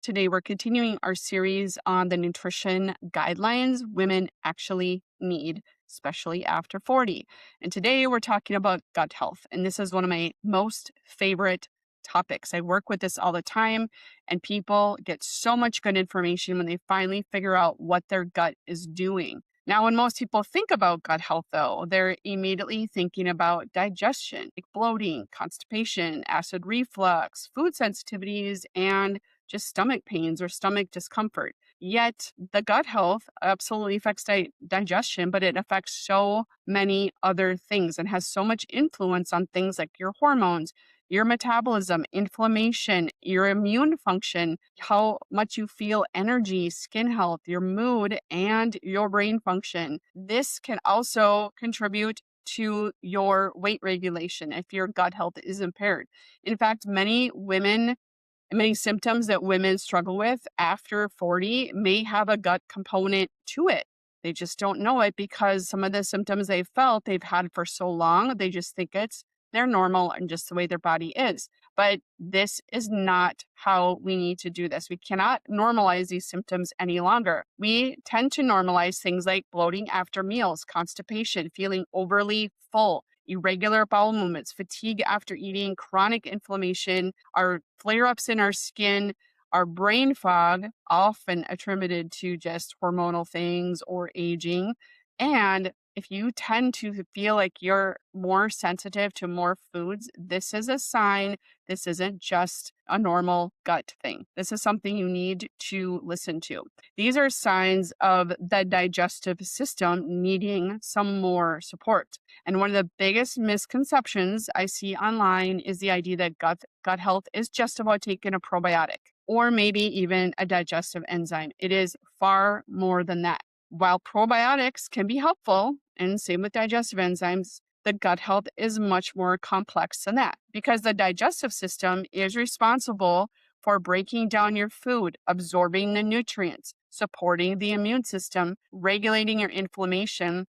Today, we're continuing our series on the nutrition guidelines women actually need, especially after 40. And today, we're talking about gut health. And this is one of my most favorite topics. I work with this all the time, and people get so much good information when they finally figure out what their gut is doing. Now, when most people think about gut health, though, they're immediately thinking about digestion, like bloating, constipation, acid reflux, food sensitivities, and just stomach pains or stomach discomfort. Yet the gut health absolutely affects digestion, but it affects so many other things and has so much influence on things like your hormones, your metabolism, inflammation, your immune function, how much you feel energy, skin health, your mood, and your brain function. This can also contribute to your weight regulation if your gut health is impaired. In fact, many symptoms that women struggle with after 40 may have a gut component to it. They just don't know it because some of the symptoms they've had for so long, they just think they're normal and just the way their body is. But this is not how we need to do this. We cannot normalize these symptoms any longer. We tend to normalize things like bloating after meals, constipation, feeling overly full, irregular bowel movements, fatigue after eating, chronic inflammation, our flare ups in our skin, our brain fog, often attributed to just hormonal things or aging. And if you tend to feel like you're more sensitive to more foods, this is a sign. This isn't just a normal gut thing. This is something you need to listen to. These are signs of the digestive system needing some more support. And one of the biggest misconceptions I see online is the idea that gut health is just about taking a probiotic or maybe even a digestive enzyme. It is far more than that. While probiotics can be helpful, and same with digestive enzymes, the gut health is much more complex than that because the digestive system is responsible for breaking down your food, absorbing the nutrients, supporting the immune system, regulating your inflammation,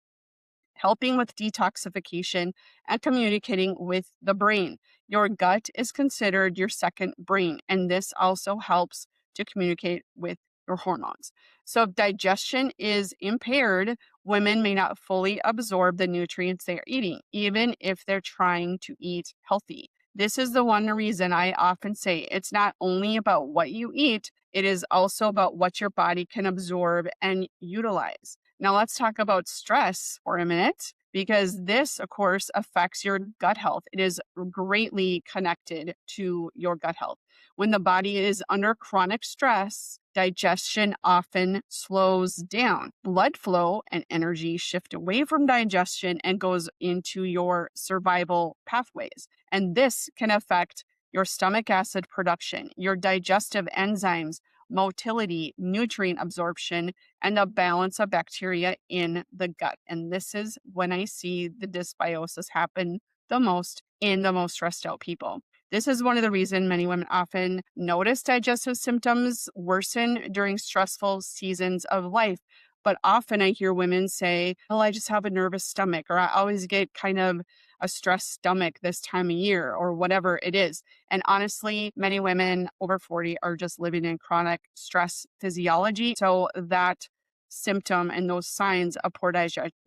helping with detoxification, and communicating with the brain. Your gut is considered your second brain, and this also helps to communicate with your hormones. So, if digestion is impaired, women may not fully absorb the nutrients they are eating, even if they're trying to eat healthy. This is the one reason I often say it's not only about what you eat, it is also about what your body can absorb and utilize. Now, let's talk about stress for a minute, because this, of course, affects your gut health. It is greatly connected to your gut health. When the body is under chronic stress, digestion often slows down. Blood flow and energy shift away from digestion and goes into your survival pathways. And this can affect your stomach acid production, your digestive enzymes, motility, nutrient absorption, and the balance of bacteria in the gut. And this is when I see the dysbiosis happen the most in the most stressed out people. This is one of the reasons many women often notice digestive symptoms worsen during stressful seasons of life. But often I hear women say, well, I just have a nervous stomach, or I always get kind of a stressed stomach this time of year, or whatever it is. And honestly, many women over 40 are just living in chronic stress physiology. So that symptom and those signs of poor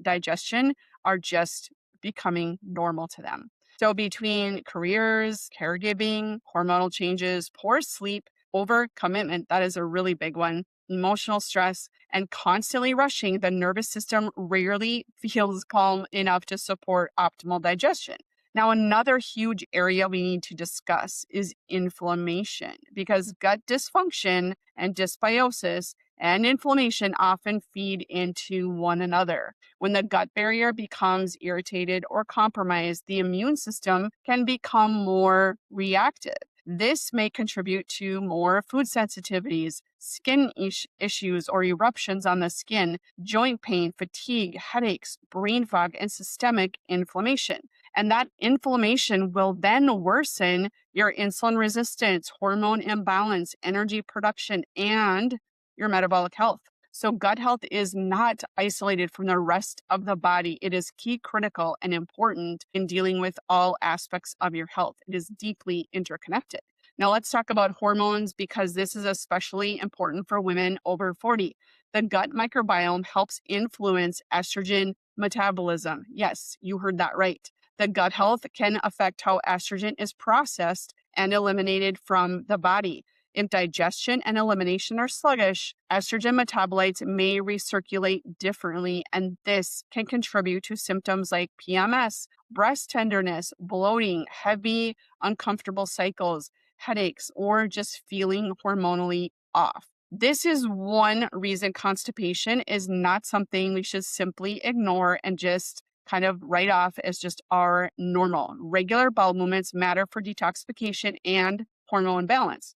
digestion are just becoming normal to them. So between careers, caregiving, hormonal changes, poor sleep, overcommitment, that is a really big one, emotional stress, and constantly rushing, the nervous system rarely feels calm enough to support optimal digestion. Now, another huge area we need to discuss is inflammation, because gut dysfunction and dysbiosis and inflammation often feed into one another. When the gut barrier becomes irritated or compromised, the immune system can become more reactive. This may contribute to more food sensitivities, skin issues or eruptions on the skin, joint pain, fatigue, headaches, brain fog, and systemic inflammation. And that inflammation will then worsen your insulin resistance, hormone imbalance, energy production, and your metabolic health. So gut health is not isolated from the rest of the body. It is key, critical, and important in dealing with all aspects of your health. It is deeply interconnected. Now let's talk about hormones because this is especially important for women over 40. The gut microbiome helps influence estrogen metabolism. Yes, you heard that right. The gut health can affect how estrogen is processed and eliminated from the body. If digestion and elimination are sluggish, estrogen metabolites may recirculate differently, and this can contribute to symptoms like PMS, breast tenderness, bloating, heavy, uncomfortable cycles, headaches, or just feeling hormonally off. This is one reason constipation is not something we should simply ignore and just kind of write off as just our normal. Regular bowel movements matter for detoxification and hormone balance.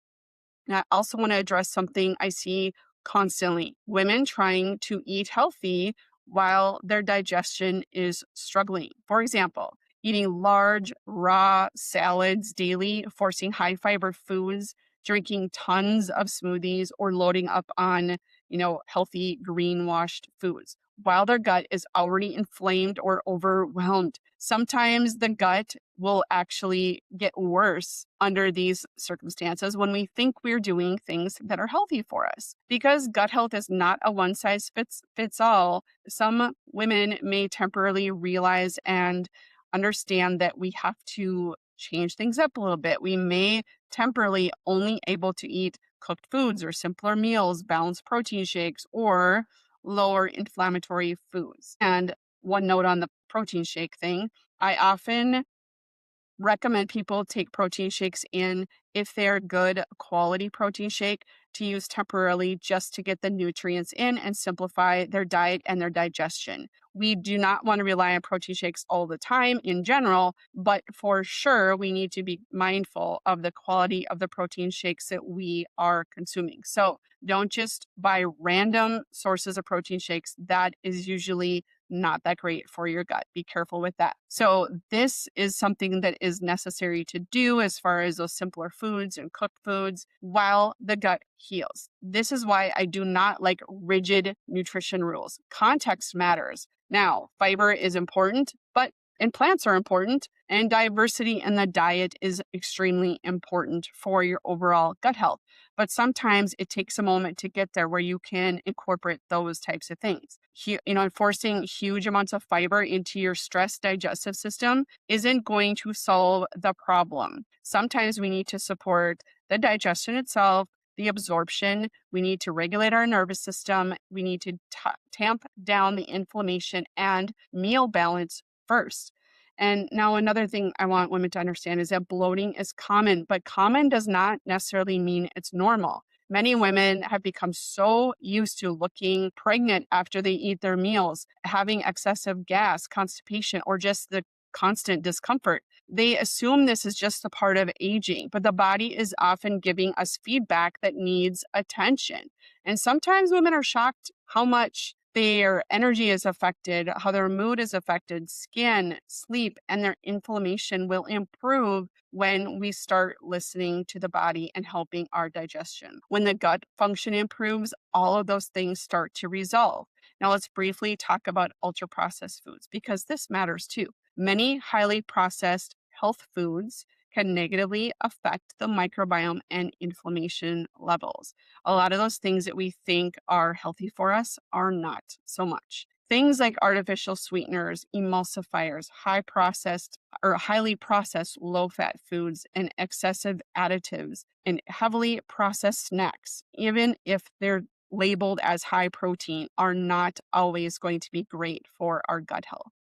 And I also want to address something I see constantly: women trying to eat healthy while their digestion is struggling. For example, eating large raw salads daily, forcing high fiber foods, drinking tons of smoothies, or loading up on, healthy green washed foods while their gut is already inflamed or overwhelmed. Sometimes the gut will actually get worse under these circumstances when we think we're doing things that are healthy for us. Because gut health is not a one size fits all, some women may temporarily realize and understand that we have to change things up a little bit. We may temporarily only able to eat cooked foods or simpler meals, balanced protein shakes, or lower inflammatory foods. And one note on the protein shake thing, I often recommend people take protein shakes in if they're good quality protein shake to use temporarily just to get the nutrients in and simplify their diet and their digestion. We do not want to rely on protein shakes all the time in general, but for sure we need to be mindful of the quality of the protein shakes that we are consuming. So don't just buy random sources of protein shakes. That is usually not that great for your gut. Be careful with that. So this is something that is necessary to do as far as those simpler foods and cooked foods while the gut heals. This is why I do not like rigid nutrition rules. Context matters. Now, fiber is important, and plants are important, and diversity in the diet is extremely important for your overall gut health. But sometimes it takes a moment to get there where you can incorporate those types of things. Forcing huge amounts of fiber into your stressed digestive system isn't going to solve the problem. Sometimes we need to support the digestion itself, the absorption. We need to regulate our nervous system. We need to tamp down the inflammation and meal balance first. And now another thing I want women to understand is that bloating is common, but common does not necessarily mean it's normal. Many women have become so used to looking pregnant after they eat their meals, having excessive gas, constipation, or just the constant discomfort. They assume this is just a part of aging, but the body is often giving us feedback that needs attention. And sometimes women are shocked how much their energy is affected, how their mood is affected, skin, sleep, and their inflammation will improve when we start listening to the body and helping our digestion. When the gut function improves, all of those things start to resolve. Now let's briefly talk about ultra processed foods because this matters too. Many highly processed health foods can negatively affect the microbiome and inflammation levels. A lot of those things that we think are healthy for us are not so much. Things like artificial sweeteners, emulsifiers, highly processed low fat foods, and excessive additives, and heavily processed snacks, even if they're labeled as high protein, are not always going to be great for our gut health.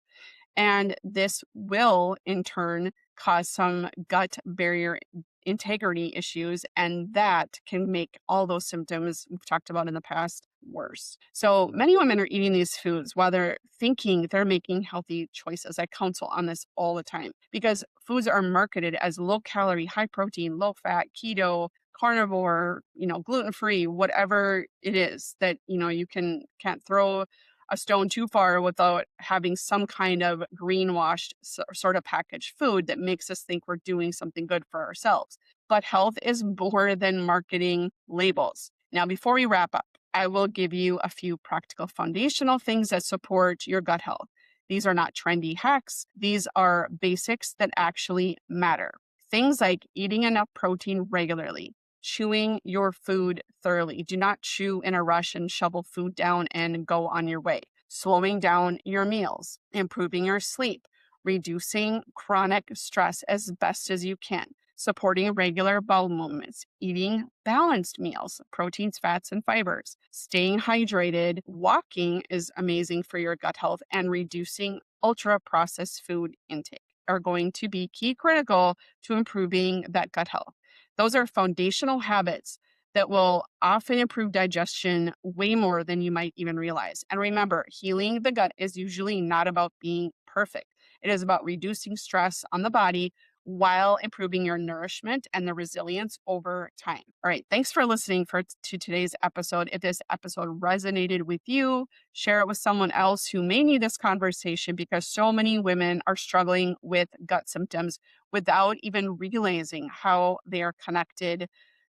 And this will, in turn, cause some gut barrier integrity issues, and that can make all those symptoms we've talked about in the past worse. So many women are eating these foods while they're thinking they're making healthy choices. I counsel on this all the time because foods are marketed as low calorie, high protein, low fat, keto, carnivore, gluten free, whatever it is that, you can't throw a stone too far without having some kind of greenwashed sort of packaged food that makes us think we're doing something good for ourselves. But health is more than marketing labels. Now, before we wrap up, I will give you a few practical foundational things that support your gut health. These are not trendy hacks. These are basics that actually matter. Things like eating enough protein regularly, chewing your food thoroughly. Do not chew in a rush and shovel food down and go on your way. Slowing down your meals, improving your sleep, reducing chronic stress as best as you can, supporting regular bowel movements, eating balanced meals, proteins, fats, and fibers, staying hydrated. Walking is amazing for your gut health, and reducing ultra processed food intake are going to be key critical to improving that gut health. Those are foundational habits that will often improve digestion way more than you might even realize. And remember, healing the gut is usually not about being perfect. It is about reducing stress on the body while improving your nourishment and the resilience over time. All right, thanks for listening to today's episode. If this episode resonated with you, share it with someone else who may need this conversation, because so many women are struggling with gut symptoms without even realizing how they are connected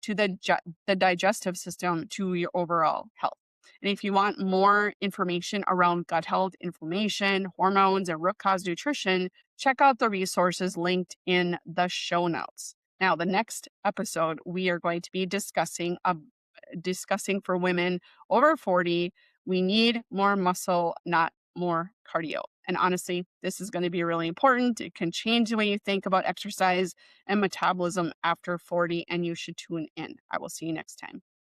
to the digestive system, to your overall health. And if you want more information around gut health, inflammation, hormones, and root cause nutrition, check out the resources linked in the show notes. Now, the next episode, we are going to be discussing for women over 40. We need more muscle, not more cardio. And honestly, this is going to be really important. It can change the way you think about exercise and metabolism after 40, and you should tune in. I will see you next time.